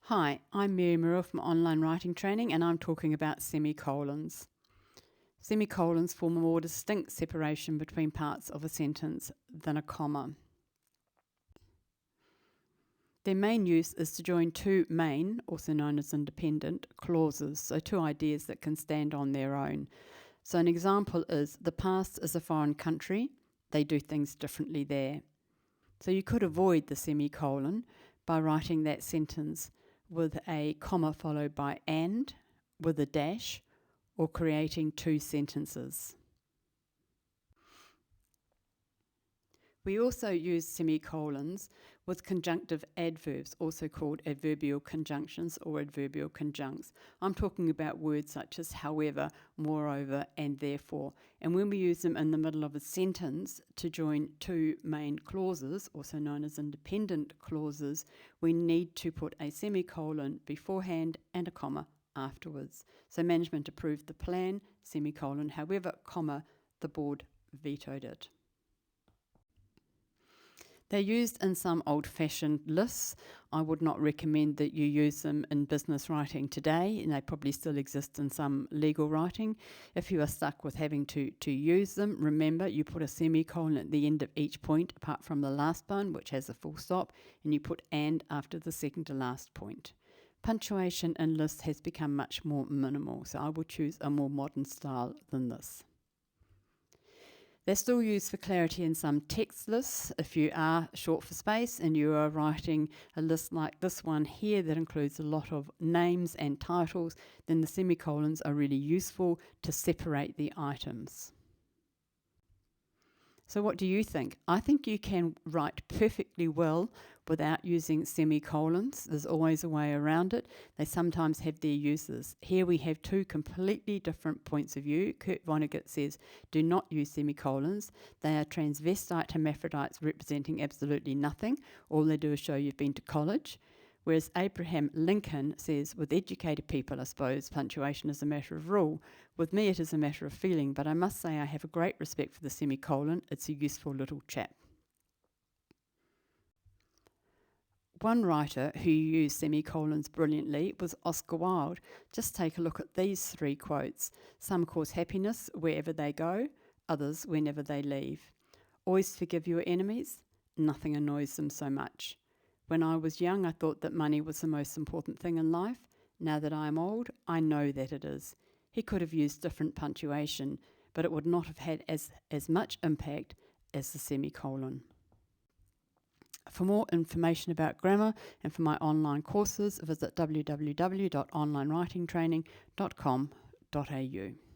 Hi, I'm Morel from Online Writing Training, and I'm talking about semicolons. Semicolons form a more distinct separation between parts of a sentence than a comma. Their main use is to join two main, also known as independent, clauses, so two ideas that can stand on their own. So an example is, the past is a foreign country, they do things differently there. So you could avoid the semicolon by writing that sentence with a comma followed by and, with a dash, or creating two sentences. We also use semicolons with conjunctive adverbs, also called adverbial conjunctions or adverbial conjuncts. I'm talking about words such as however, moreover, and therefore. And when we use them in the middle of a sentence to join two main clauses, also known as independent clauses, we need to put a semicolon beforehand and a comma afterwards. So management approved the plan, semicolon, however, comma, the board vetoed it. They're used in some old-fashioned lists. I would not recommend that you use them in business writing today, and they probably still exist in some legal writing. If you are stuck with having to use them, remember you put a semicolon at the end of each point, apart from the last one, which has a full stop, and you put and after the second to last point. Punctuation in lists has become much more minimal, so I would choose a more modern style than this. They're still used for clarity in some text lists. If you are short for space and you are writing a list like this one here that includes a lot of names and titles, then the semicolons are really useful to separate the items. So what do you think? I think you can write perfectly well without using semicolons. There's always a way around it. They sometimes have their uses. Here we have two completely different points of view. Kurt Vonnegut says, do not use semicolons. They are transvestite hermaphrodites representing absolutely nothing. All they do is show you've been to college. Whereas Abraham Lincoln says, with educated people, I suppose, punctuation is a matter of rule. With me, it is a matter of feeling, but I must say I have a great respect for the semicolon. It's a useful little chap. One writer who used semicolons brilliantly was Oscar Wilde. Just take a look at these three quotes. Some cause happiness wherever they go, others whenever they leave. Always forgive your enemies, nothing annoys them so much. When I was young, I thought that money was the most important thing in life. Now that I am old, I know that it is. He could have used different punctuation, but it would not have had as much impact as the semicolon. For more information about grammar and for my online courses, visit www.onlinewritingtraining.com.au.